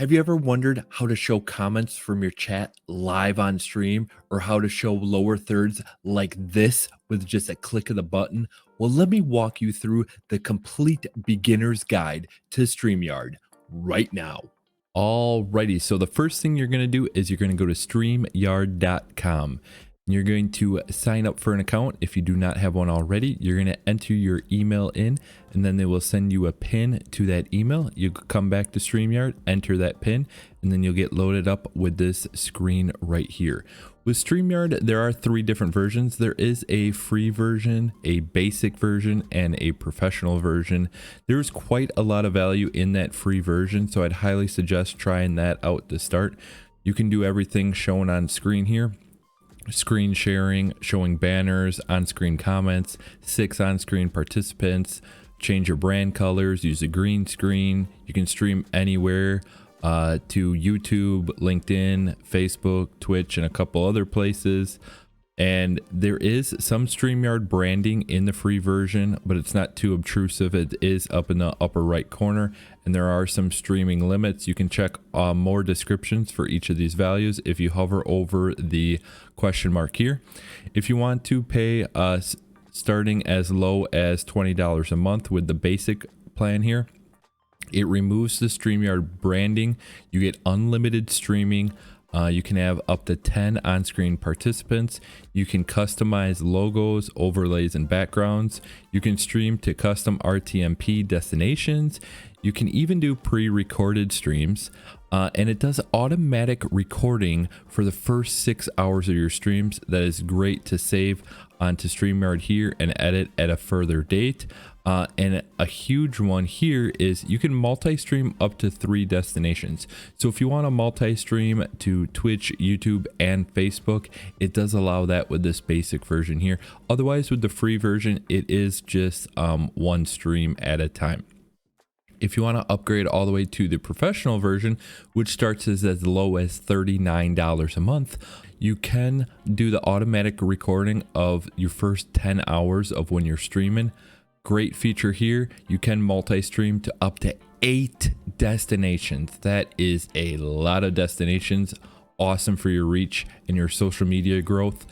Have you ever wondered how to show comments from your chat live on stream or how to show lower thirds like this with just a click of the button? Well, let me walk you through the complete beginner's guide to StreamYard right now. Alrighty, so the first thing you're going to do is you're going to go to StreamYard.com. You're going to sign up for an account. If you do not have one already, you're going to enter your email in, and then they will send you a pin to that email. You come back to StreamYard, enter that pin, and then you'll get loaded up with this screen right here. With StreamYard, there are three different versions. There is a free version, a basic version, and a professional version. There's quite a lot of value in that free version, so I'd highly suggest trying that out to start. You can do everything shown on screen here. Screen sharing, showing banners, on-screen comments, 6 on-screen participants, change your brand colors, use a green screen. You can stream anywhere to YouTube, LinkedIn, Facebook, Twitch, and a couple other places. And there is some StreamYard branding in the free version, but it's not too obtrusive. It is up in the upper right corner, and there are some streaming limits. You can check more descriptions for each of these values if you hover over the question mark here. If you want to pay starting as low as $20 a month with the basic plan here, it removes the StreamYard branding. You get unlimited streaming. You can have up to 10 on-screen participants. You can customize logos, overlays, and backgrounds. You can stream to custom RTMP destinations. You can even do pre-recorded streams. And it does automatic recording for the first 6 hours of your streams. That is great to save onto StreamYard here and edit at a further date. And a huge one here is you can multi-stream up to 3 destinations. So if you want to multi-stream to Twitch, YouTube, and Facebook, it does allow that with this basic version here. Otherwise, with the free version, it is just one stream at a time. If you want to upgrade all the way to the professional version, which starts as low as $39 a month, you can do the automatic recording of your first 10 hours of when you're streaming. Great feature here. You can multi-stream to up to 8 destinations. That is a lot of destinations. Awesome for your reach and your social media growth.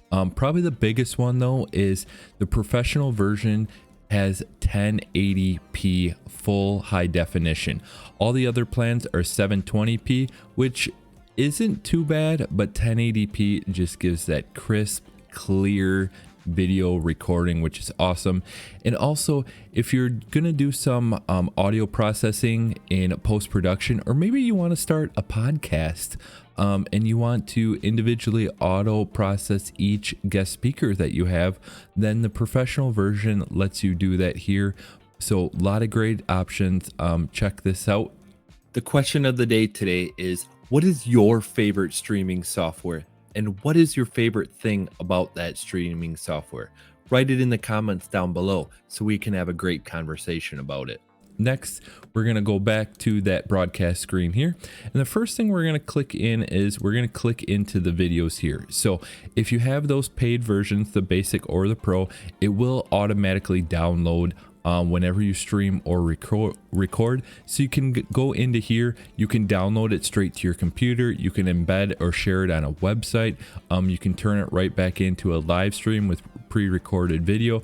Probably the biggest one though is the professional version has 1080p full high definition. All the other plans are 720p, which isn't too bad, but 1080p just gives that crisp, clear video recording, which is awesome. And also, if you're gonna do some audio processing in post-production, or maybe you want to start a podcast and you want to individually auto process each guest speaker that you have, then the professional version lets you do that here. So a lot of great options. Check this out. The question of the day today is, what is your favorite streaming software? And what is your favorite thing about that streaming software? Write it in the comments down below so we can have a great conversation about it. Next, we're going to go back to that broadcast screen here. And the first thing we're going to click in is we're going to click into the videos here. So if you have those paid versions, the basic or the pro, it will automatically download whenever you stream or record. So you can go into here, you can download it straight to your computer, you can embed or share it on a website, you can turn it right back into a live stream with pre-recorded video.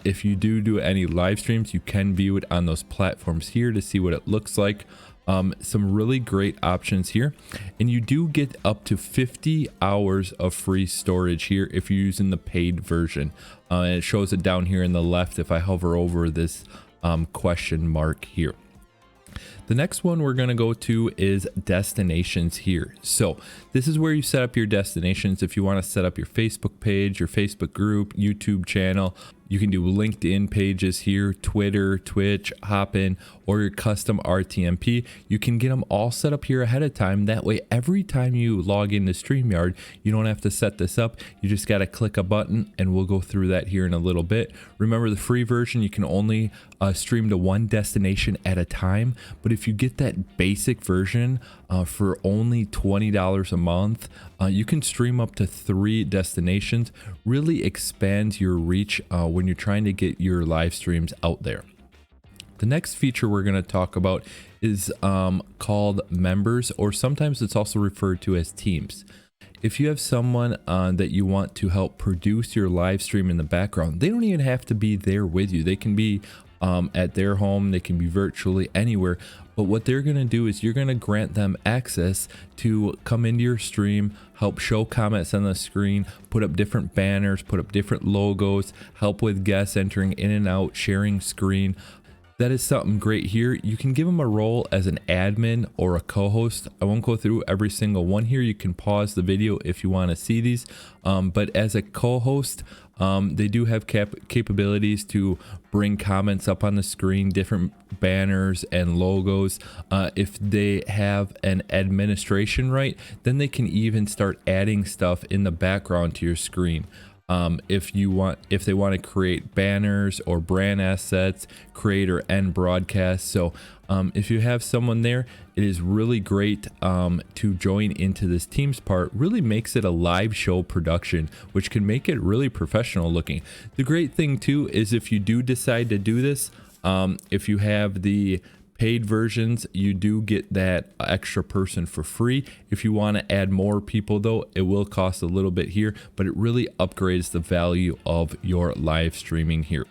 If you do any live streams, you can view it on those platforms here to see what it looks like. Some really great options here, and you do get up to 50 hours of free storage here if you're using the paid version. And it shows it down here in the left if I hover over this question mark here. The next one we're going to go to is destinations here. So this is where you set up your destinations. If you want to set up your Facebook page, your Facebook group, YouTube channel, you can do LinkedIn pages here, Twitter, Twitch, Hopin, or your custom RTMP. You can get them all set up here ahead of time. That way, every time you log into StreamYard, you don't have to set this up. You just got to click a button, and we'll go through that here in a little bit. Remember, the free version, you can only stream to one destination at a time. But if you get that basic version for only $20 a month, you can stream up to 3 destinations. Really expands your reach when you're trying to get your live streams out there. The next feature we're going to talk about is called members, or sometimes it's also referred to as teams. If you have someone that you want to help produce your live stream in the background, they don't even have to be there with you. They can be at their home, they can be virtually anywhere. But what they're going to do is you're going to grant them access to come into your stream, help show comments on the screen, put up different banners, put up different logos, help with guests entering in and out, sharing screen. That is something great here. You can give them a role as an admin or a co-host. I won't go through every single one here. You can pause the video if you want to see these. But as a co-host, they do have capabilities to bring comments up on the screen, different banners and logos. If they have an administration right, then they can even start adding stuff in the background to your screen. If they want to create banners or brand assets, create or end broadcasts. So if you have someone there, it is really great to join into this Teams part. Really makes it a live show production, which can make it really professional looking. The great thing too is if you do decide to do this, if you have the paid versions, you do get that extra person for free. If you want to add more people though, it will cost a little bit here, but it really upgrades the value of your live streaming here.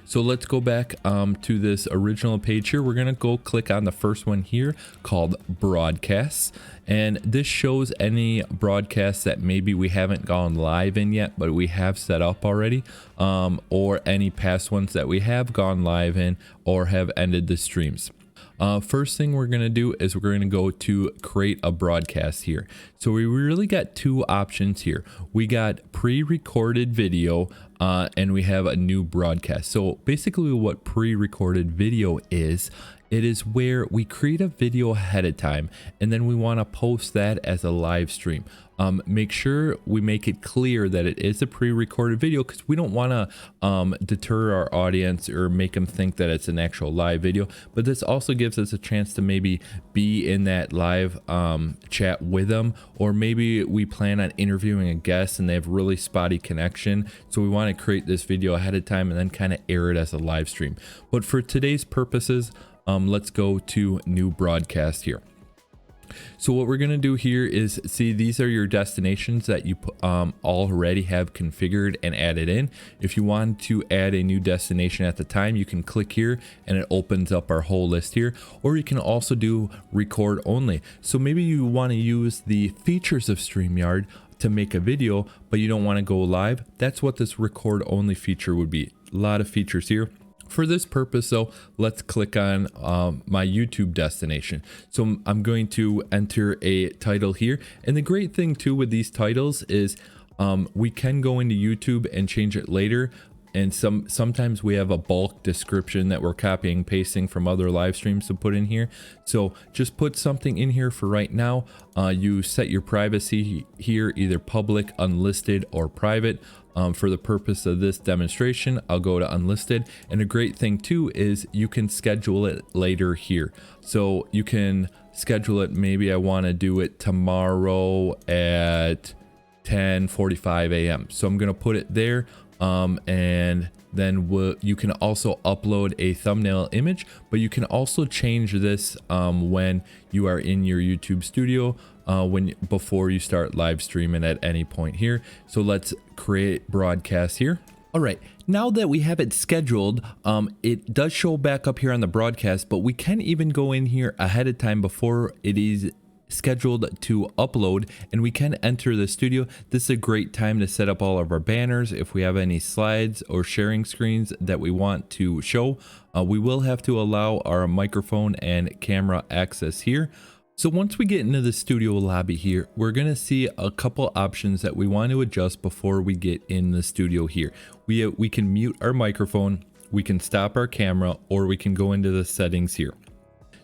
So let's go back to this original page here. We're going to go click on the first one here called broadcasts. And this shows any broadcasts that maybe we haven't gone live in yet, but we have set up already, or any past ones that we have gone live in or have ended the streams. First thing we're going to do is we're going to go to create a broadcast here. So we really got two options here. We got pre-recorded video and we have a new broadcast. So basically what pre-recorded video is, it is where we create a video ahead of time and then we want to post that as a live stream. Make sure we make it clear that it is a pre-recorded video because we don't want to deter our audience or make them think that it's an actual live video. But this also gives us a chance to maybe be in that live chat with them, or maybe we plan on interviewing a guest and they have really spotty connection. So we want to create this video ahead of time and then kind of air it as a live stream. But for today's purposes, let's go to new broadcast here. So what we're going to do here is see, these are your destinations that you already have configured and added in. If you want to add a new destination at the time, you can click here and it opens up our whole list here. Or you can also do record only. So maybe you want to use the features of StreamYard to make a video, but you don't want to go live. That's what this record only feature would be. A lot of features here. For this purpose though, let's click on my YouTube destination. So I'm going to enter a title here. And the great thing too with these titles is we can go into YouTube and change it later. And sometimes we have a bulk description that we're copying and pasting from other live streams to put in here. So just put something in here for right now. You set your privacy here, either public, unlisted, or private. For the purpose of this demonstration, I'll go to unlisted. And a great thing too is you can schedule it later here. So you can schedule it, maybe I want to do it tomorrow at 10:45 a.m. So I'm going to put it there. And then you can also upload a thumbnail image, but you can also change this when you are in your YouTube studio, before you start live streaming at any point here. So let's create broadcast here. All right, now that we have it scheduled, it does show back up here on the broadcast, but we can even go in here ahead of time before it is scheduled to upload, and we can enter the studio. This is a great time to set up all of our banners. If we have any slides or sharing screens that we want to show, we will have to allow our microphone and camera access here. So once we get into the studio lobby here, we're going to see a couple options that we want to adjust before we get in the studio here. We can mute our microphone, we can stop our camera, or we can go into the settings here.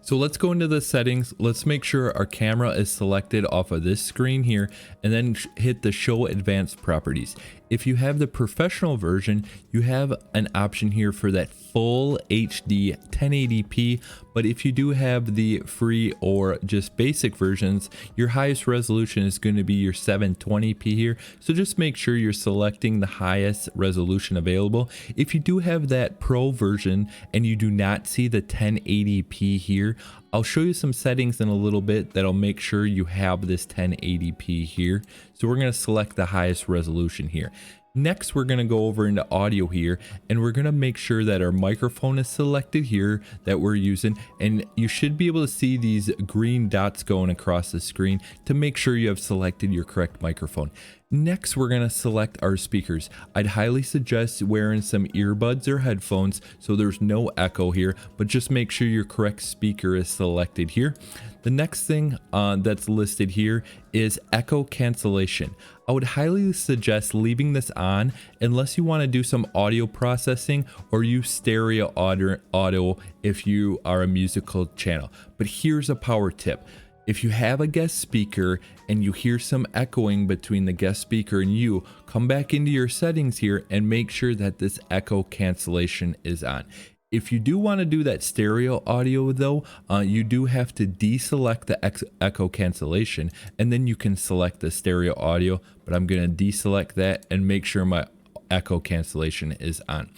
So let's go into the settings. Let's make sure our camera is selected off of this screen here, and then hit the show advanced properties. If you have the professional version, you have an option here for that full HD 1080p But if you do have the free or just basic versions, your highest resolution is going to be your 720p here. So just make sure you're selecting the highest resolution available. If you do have that pro version and you do not see the 1080p here, I'll show you some settings in a little bit that'll make sure you have this 1080p here. So we're going to select the highest resolution here. Next, we're going to go over into audio here, and we're going to make sure that our microphone is selected here that we're using, and you should be able to see these green dots going across the screen to make sure you have selected your correct microphone. Next, we're going to select our speakers. I'd highly suggest wearing some earbuds or headphones so there's no echo here, but just make sure your correct speaker is selected here. The next thing that's listed here is echo cancellation. I would highly suggest leaving this on unless you want to do some audio processing or use stereo audio if you are a musical channel. But here's a power tip. If you have a guest speaker and you hear some echoing between the guest speaker and you, come back into your settings here and make sure that this echo cancellation is on. If you do want to do that stereo audio though, you do have to deselect the echo cancellation and then you can select the stereo audio, but I'm going to deselect that and make sure my echo cancellation is on.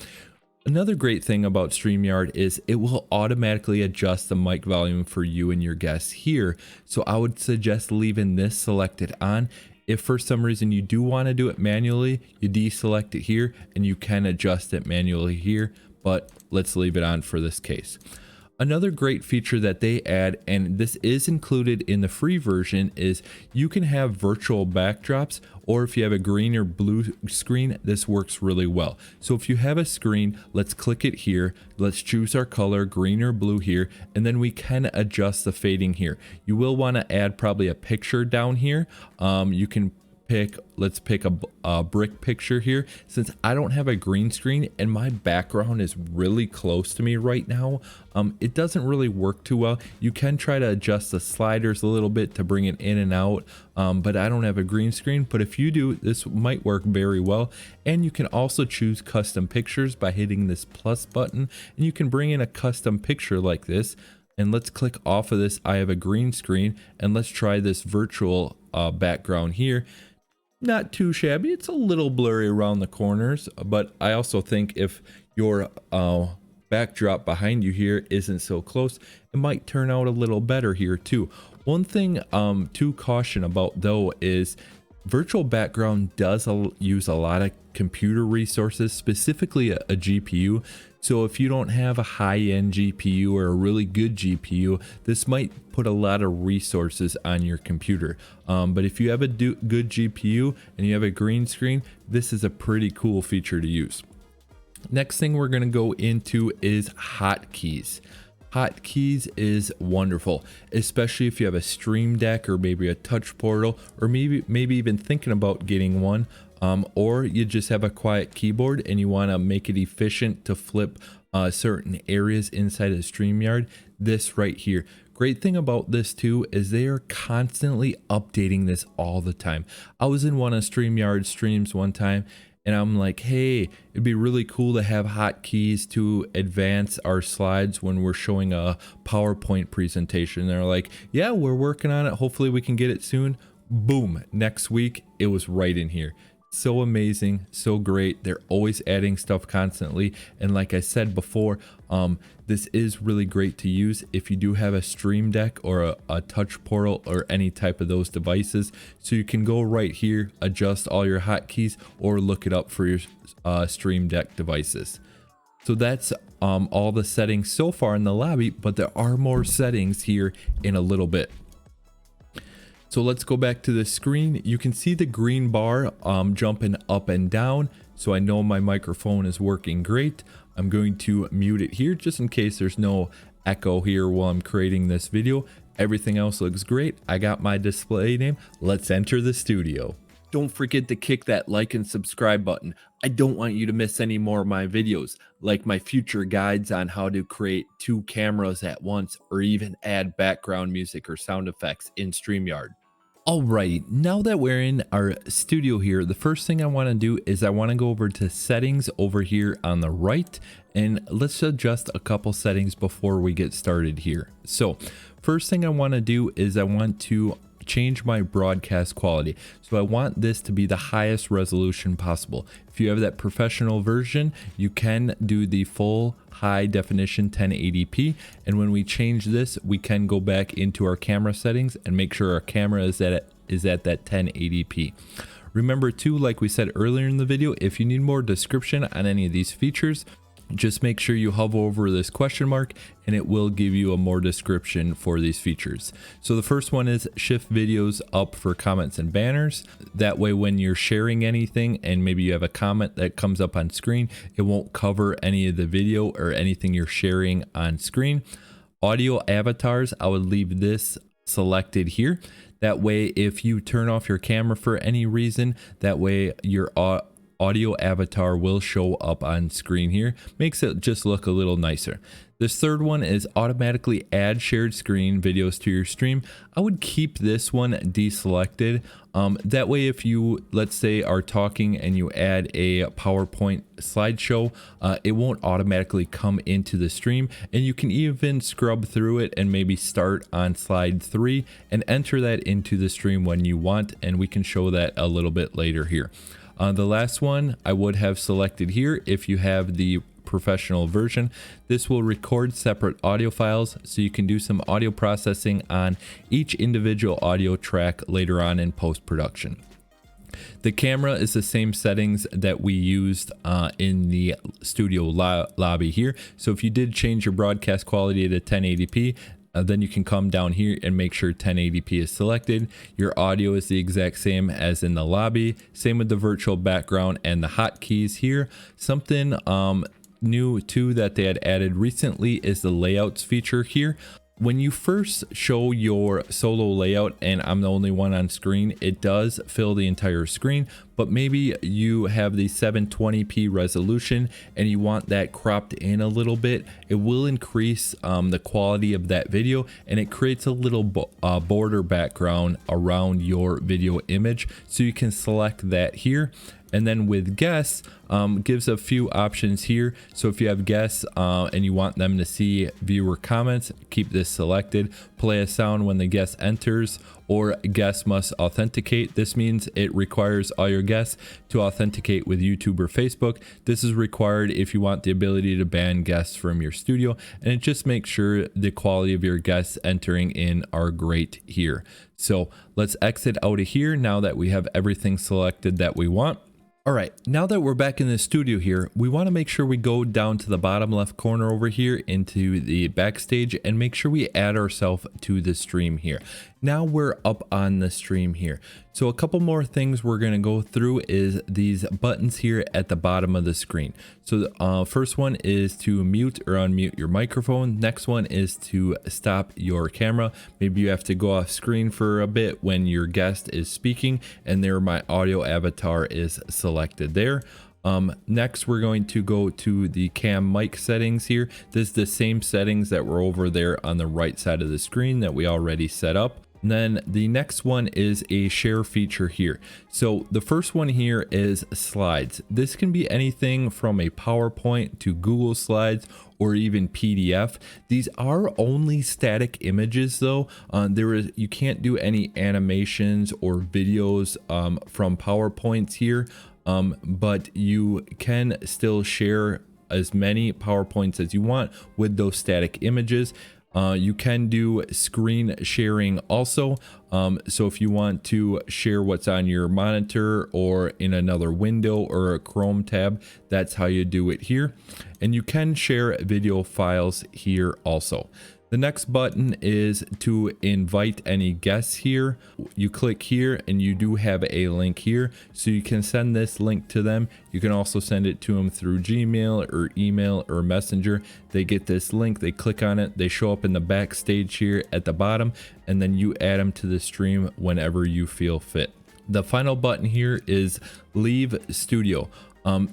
Another great thing about StreamYard is it will automatically adjust the mic volume for you and your guests here. So I would suggest leaving this selected on. If for some reason you do want to do it manually, you deselect it here and you can adjust it manually here, but let's leave it on for this case. Another great feature that they add, and this is included in the free version, is you can have virtual backdrops, or if you have a green or blue screen, this works really well. So if you have a screen, let's click it here. Let's choose our color, green or blue here, and then we can adjust the fading here. You will want to add probably a picture down here. You can let's pick a brick picture here. Since I don't have a green screen and my background is really close to me right now, it doesn't really work too well. You can try to adjust the sliders a little bit to bring it in and out, but I don't have a green screen. But if you do, this might work very well. And you can also choose custom pictures by hitting this plus button, and you can bring in a custom picture like this. And let's click off of this. I have a green screen, and let's try this virtual background here. Not too shabby. It's a little blurry around the corners, but I also think if your backdrop behind you here isn't so close, it might turn out a little better here too. One thing to caution about though is virtual background does use a lot of computer resources, specifically a GPU. So if you don't have a high-end GPU or a really good GPU, this might put a lot of resources on your computer. But if you have a good GPU and you have a green screen, this is a pretty cool feature to use. Next thing we're going to go into is hotkeys. Hotkeys is wonderful, especially if you have a Stream Deck or maybe a touch portal, or maybe even thinking about getting one. Or you just have a quiet keyboard and you want to make it efficient to flip certain areas inside of StreamYard. This right here. Great thing about this too is they are constantly updating this all the time. I was in one of StreamYard streams one time and I'm like, hey, it'd be really cool to have hotkeys to advance our slides when we're showing a PowerPoint presentation. They're like, yeah, we're working on it. Hopefully we can get it soon. Boom, next week it was right in here. So amazing, so great. They're always adding stuff constantly, and like I said before, this is really great to use if you do have a Stream Deck or a touch portal or any type of those devices. So you can go right here, adjust all your hotkeys, or look it up for your Stream Deck devices. So that's all the settings so far in the lobby, but there are more settings here in a little bit. So let's go back to the screen. You can see the green bar jumping up and down. So I know my microphone is working great. I'm going to mute it here just in case there's no echo here while I'm creating this video. Everything else looks great. I got my display name. Let's enter the studio. Don't forget to kick that like and subscribe button. I don't want you to miss any more of my videos, like my future guides on how to create 2 cameras at once or even add background music or sound effects in StreamYard. All right, now that we're in our studio here, the first thing I want to do is I want to go over to settings over here on the right, and let's adjust a couple settings before we get started here. So first thing I want to do is I want to change my broadcast quality. So I want this to be the highest resolution possible. If you have that professional version, you can do the full high definition 1080p, and when we change this, we can go back into our camera settings and make sure our camera is at that 1080p. Remember too, like we said earlier in the video, if you need more description on any of these features, just make sure you hover over this question mark and it will give you a more description for these features. So the first one is shift videos up for comments and banners. That way when you're sharing anything and maybe you have a comment that comes up on screen, it won't cover any of the video or anything you're sharing on screen. Audio avatars, I would leave this selected here. That way if you turn off your camera for any reason, that way your audio avatar will show up on screen here. Makes it just look a little nicer. This third one is automatically add shared screen videos to your stream. I would keep this one deselected. That way if you, let's say, are talking and you add a PowerPoint slideshow, it won't automatically come into the stream, and you can even scrub through it and maybe start on slide 3 and enter that into the stream when you want, and we can show that a little bit later here. The last one I would have selected here if you have the professional version. This will record separate audio files so you can do some audio processing on each individual audio track later on in post-production. The camera is the same settings that we used in the studio lobby here. So if you did change your broadcast quality to 1080p, then you can come down here and make sure 1080p is selected. Your audio is the exact same as in the lobby. Same with the virtual background and the hotkeys here. Something new too that they had added recently is the layouts feature here. When you first show your solo layout and I'm the only one on screen, it does fill the entire screen, but maybe you have the 720p resolution and you want that cropped in a little bit. It will increase the quality of that video, and it creates a little border background around your video image, so you can select that here. And then with guests, gives a few options here. So if you have guests and you want them to see viewer comments, keep this selected. Play a sound when the guest enters, or guests must authenticate. This means it requires all your guests to authenticate with YouTube or Facebook. This is required if you want the ability to ban guests from your studio, and it just makes sure the quality of your guests entering in are great here. So let's exit out of here now that we have everything selected that we want. All right, now that we're back in the studio here, we want to make sure we go down to the bottom left corner over here into the backstage and make sure we add ourselves to the stream here. Now we're up on the stream here. So a couple more things we're going to go through is these buttons here at the bottom of the screen. So the first one is to mute or unmute your microphone. Next one is to stop your camera. Maybe you have to go off screen for a bit when your guest is speaking, and there my audio avatar is selected there. Next we're going to go to the cam mic settings here. This is the same settings that were over there on the right side of the screen that we already set up. And then the next one is a share feature here. So the first one here is slides. This can be anything from a PowerPoint to Google Slides or even PDF. These are only static images though. You can't do any animations or videos from PowerPoints here, but you can still share as many PowerPoints as you want with those static images. You can do screen sharing also. So if you want to share what's on your monitor or in another window or a Chrome tab, that's how you do it here. And you can share video files here also. The next button is to invite any guests here. You click here and you do have a link here, so you can send this link to them. You can also send it to them through Gmail or email or Messenger. They get this link, they click on it, they show up in the backstage here at the bottom, and then you add them to the stream whenever you feel fit. The final button here is leave studio.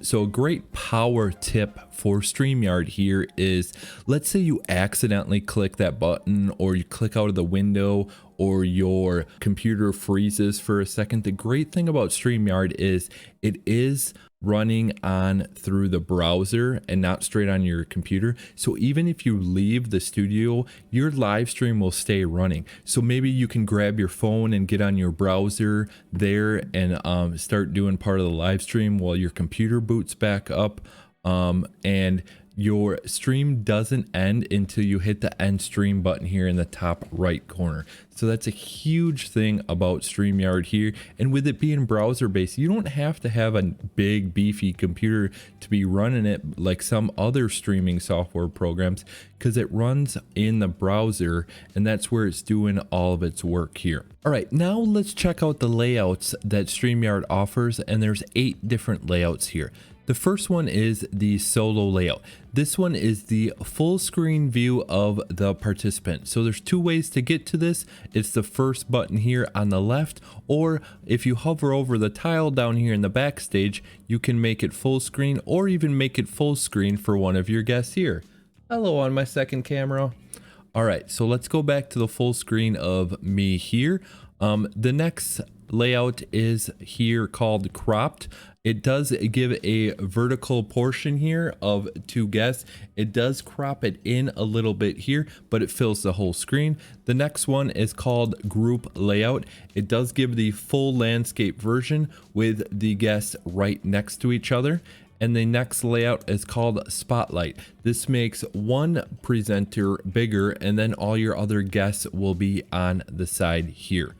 So a great power tip for StreamYard here is, let's say you accidentally click that button, or you click out of the window, or your computer freezes for a second. The great thing about StreamYard is it is running on through the browser and not straight on your computer. So even if you leave the studio, your live stream will stay running. So maybe you can grab your phone and get on your browser there and start doing part of the live stream while your computer boots back up. And your stream doesn't end until you hit the end stream button here in the top right corner. So that's a huge thing about StreamYard here. And with it being browser based, you don't have to have a big beefy computer to be running it like some other streaming software programs, because it runs in the browser and that's where it's doing all of its work here. All right, now let's check out the layouts that StreamYard offers, and there's 8 different layouts here. The first one is the solo layout. This one is the full screen view of the participant. So there's 2 ways to get to this. It's the first button here on the left, or if you hover over the tile down here in the backstage, you can make it full screen, or even make it full screen for one of your guests here. Hello on my second camera. All right, so let's go back to the full screen of me here. The next layout is here called cropped. It does give a vertical portion here of 2 guests. It does crop it in a little bit here, but it fills the whole screen. The next one is called group layout. It does give the full landscape version with the guests right next to each other. And the next layout is called spotlight. This makes one presenter bigger, and then all your other guests will be on the side here.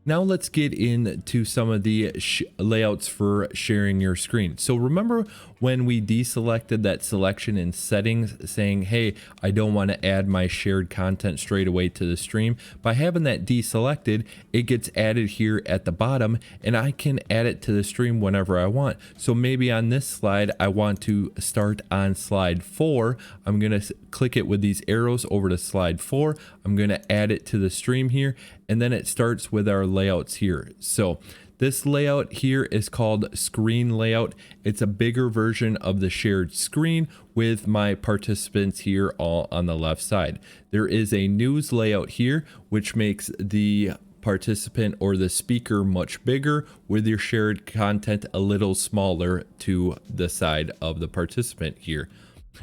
Now let's get into some of the layouts for sharing your screen. So remember when we deselected that selection in settings saying, hey, I don't want to add my shared content straight away to the stream? By having that deselected, it gets added here at the bottom, and I can add it to the stream whenever I want. So maybe on this slide, I want to start on slide 4. I'm going to click it with these arrows over to slide 4. I'm going to add it to the stream here, and then it starts with our layouts here. So this layout here is called screen layout. It's a bigger version of the shared screen with my participants here all on the left side. There is a news layout here, which makes the participant or the speaker much bigger, with your shared content a little smaller to the side of the participant here.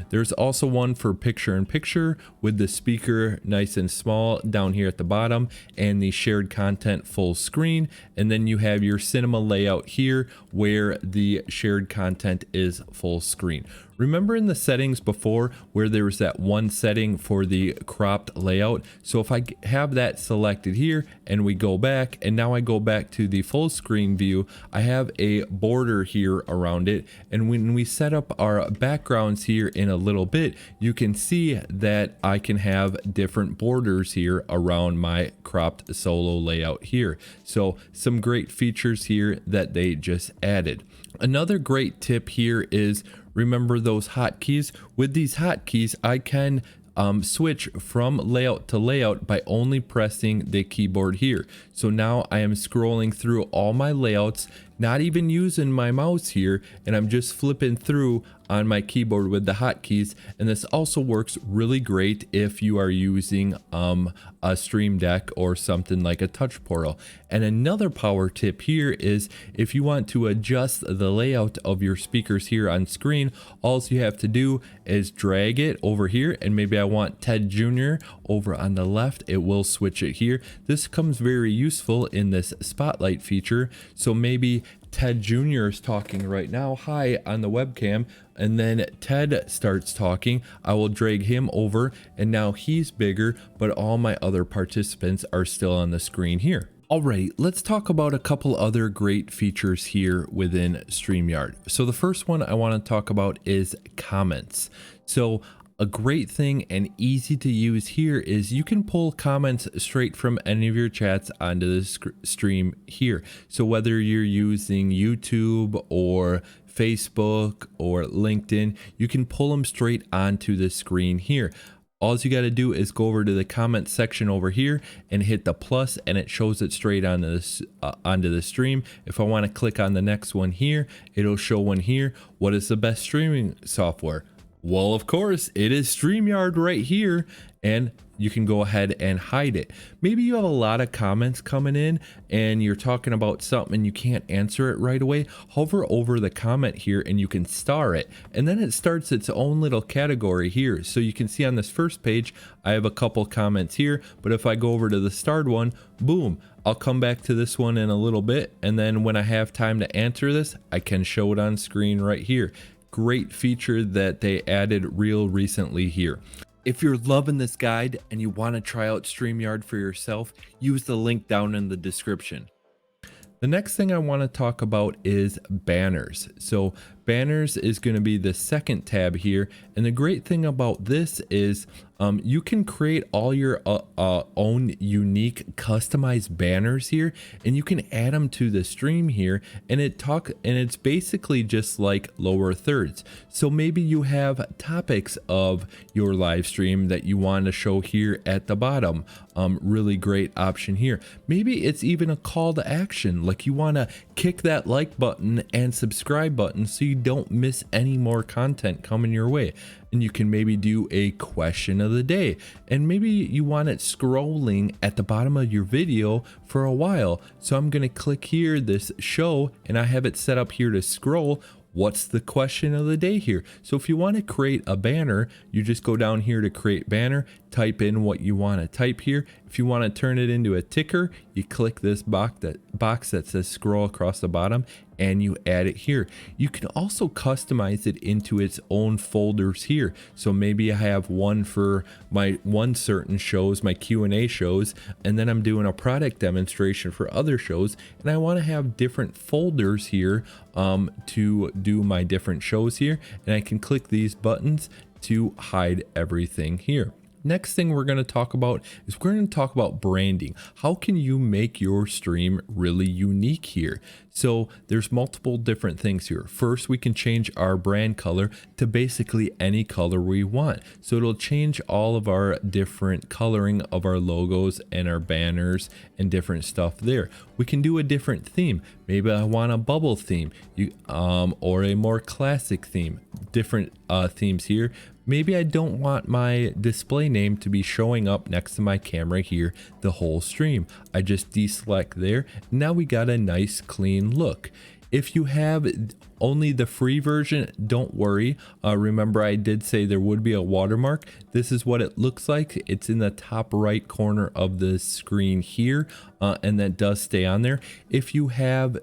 There's also one for picture-in-picture with the speaker nice and small down here at the bottom, and the shared content full screen. And then you have your cinema layout here where the shared content is full screen. Remember in the settings before where there was that one setting for the cropped layout? So if I have that selected here and we go back, and now I go back to the full screen view, I have a border here around it. And when we set up our backgrounds here in a little bit, you can see that I can have different borders here around my cropped solo layout here. So some great features here that they just added. Another great tip here is remember those hotkeys. With these hotkeys, I can switch from layout to layout by only pressing the keyboard here. So now I am scrolling through all my layouts, not even using my mouse here, and I'm just flipping through on my keyboard with the hotkeys. And this also works really great if you are using a Stream Deck or something like a touch portal. And another power tip here is if you want to adjust the layout of your speakers here on screen, all you have to do is drag it over here, and maybe I want Ted Jr. over on the left, it will switch it here. This comes very useful in this spotlight feature. So maybe Ted Jr. is talking right now, hi, on the webcam, and then Ted starts talking. I will drag him over, and now he's bigger, but all my other participants are still on the screen here. Alright, let's talk about a couple other great features here within StreamYard. So the first one I want to talk about is comments. So a great thing and easy to use here is you can pull comments straight from any of your chats onto the stream here. So whether you're using YouTube or Facebook or LinkedIn, you can pull them straight onto the screen here. All you got to do is go over to the comment section over here and hit the plus, and it shows it straight onto this onto the stream. If I want to click on the next one here, it'll show one here. What is the best streaming software? Well, of course, it is StreamYard right here, and you can go ahead and hide it. Maybe you have a lot of comments coming in and you're talking about something and you can't answer it right away. Hover over the comment here and you can star it, and then it starts its own little category here. So you can see on this first page, I have a couple comments here, but if I go over to the starred one, boom, I'll come back to this one in a little bit, and then when I have time to answer this, I can show it on screen right here. Great feature that they added real recently here. If you're loving this guide and you want to try out StreamYard for yourself, use the link down in the description. The next thing I want to talk about is banners. So banners is going to be the second tab here, and the great thing about this is you can create all your own unique customized banners here, and you can add them to the stream here, and it's basically just like lower thirds. So maybe you have topics of your live stream that you want to show here at the bottom. Really great option here. Maybe it's even a call to action, like you want to kick that like button and subscribe button so you don't miss any more content coming your way. And you can maybe do a question of the day, and maybe you want it scrolling at the bottom of your video for a while. So I'm going to click here, this show, and I have it set up here to scroll. What's the question of the day here? So if you want to create a banner, you just go down here to create banner, type in what you want to type here. If you want to turn it into a ticker, you click this box that says scroll across the bottom, and you add it here. You can also customize it into its own folders here. So maybe I have one for my certain shows, my Q&A shows, and then I'm doing a product demonstration for other shows, and I want to have different folders here to do my different shows here, and I can click these buttons to hide everything here. Next thing we're going to talk about is we're going to talk about branding. How can you make your stream really unique here? So there's multiple different things here. First, we can change our brand color to basically any color we want. So it'll change all of our different coloring of our logos and our banners and different stuff there. We can do a different theme. Maybe I want a bubble theme, or a more classic theme. Different themes here. Maybe I don't want my display name to be showing up next to my camera here the whole stream. I just deselect there. Now we got a nice clean look. If you have only the free version, don't worry. Remember, I did say there would be a watermark. This is what it looks like. It's in the top right corner of the screen here, and that does stay on there. If you have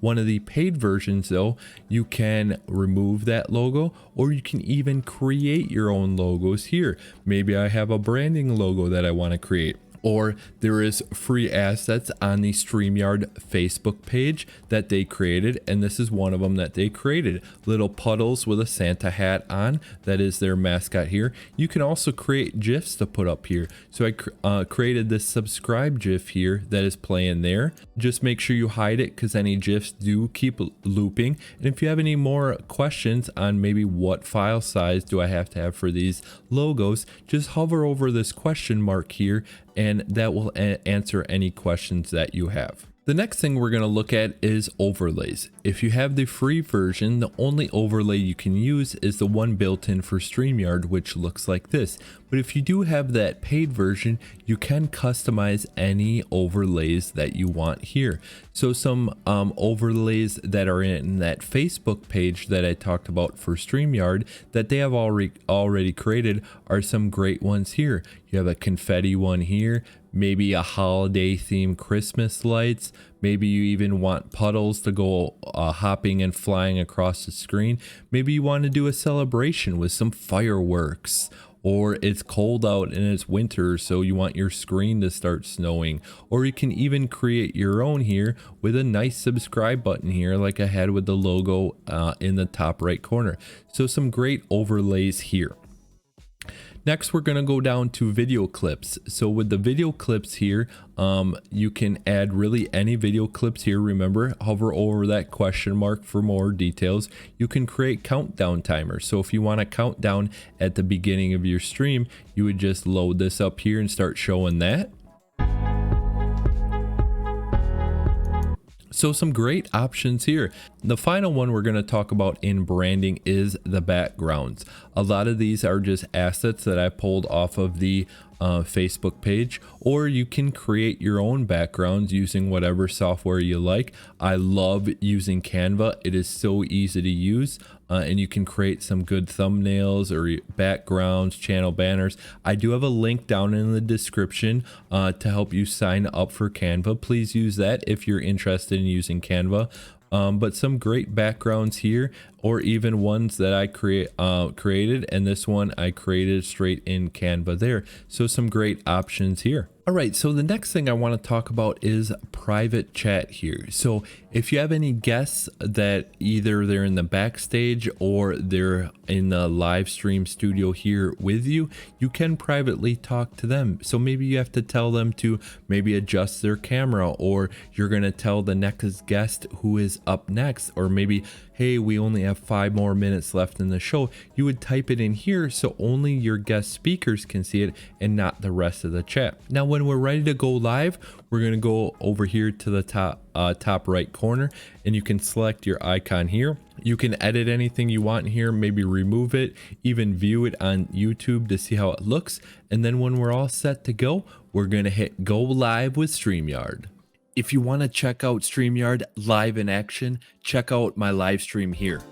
one of the paid versions though, you can remove that logo, or you can even create your own logos here. Maybe I have a branding logo that I want to create. Or there is free assets on the StreamYard Facebook page that they created, and this is one of them that they created. Little puddles with a Santa hat on, that is their mascot here. You can also create GIFs to put up here. So I created this subscribe GIF here that is playing there. Just make sure you hide it because any GIFs do keep looping. And if you have any more questions on maybe what file size do I have to have for these logos, just hover over this question mark here, and that will answer any questions that you have. The next thing we're going to look at is overlays. If you have the free version, the only overlay you can use is the one built in for StreamYard, which looks like this. But if you do have that paid version, you can customize any overlays that you want here. So some overlays that are in that Facebook page that I talked about for StreamYard that they have already created are some great ones here. You have a confetti one here, maybe a holiday themed Christmas lights. Maybe you even want puddles to go hopping and flying across the screen. Maybe you want to do a celebration with some fireworks, or it's cold out and it's winter, so you want your screen to start snowing. Or you can even create your own here with a nice subscribe button here, like I had with the logo in the top right corner. So some great overlays here. Next, we're going to go down to video clips. So with the video clips here, you can add really any video clips here. Remember, hover over that question mark for more details. You can create countdown timers. So if you want to count down at the beginning of your stream, you would just load this up here and start showing that. So some great options here. The final one we're going to talk about in branding is the backgrounds. A lot of these are just assets that I pulled off of the Facebook page, or you can create your own backgrounds using whatever software you like. I love using Canva. It is so easy to use, and you can create some good thumbnails or backgrounds, channel banners. I do have a link down in the description to help you sign up for Canva. Please use that if you're interested in using Canva. But some great backgrounds here, or even ones that I created, and this one I created straight in Canva there. So some great options here. All right, so the next thing I want to talk about is private chat here. So if you have any guests that either they're in the backstage or they're in the live stream studio here with you, you can privately talk to them. So maybe you have to tell them to maybe adjust their camera, or you're going to tell the next guest who is up next, or maybe, hey, we only have 5 more minutes left in the show. You would type it in here so only your guest speakers can see it and not the rest of the chat. Now, when we're ready to go live, we're going to go over here to the top right corner, and you can select your icon here. You can edit anything you want in here, maybe remove it, even view it on YouTube to see how it looks. And then when we're all set to go, we're going to hit go live with StreamYard. If you want to check out StreamYard live in action, check out my live stream here.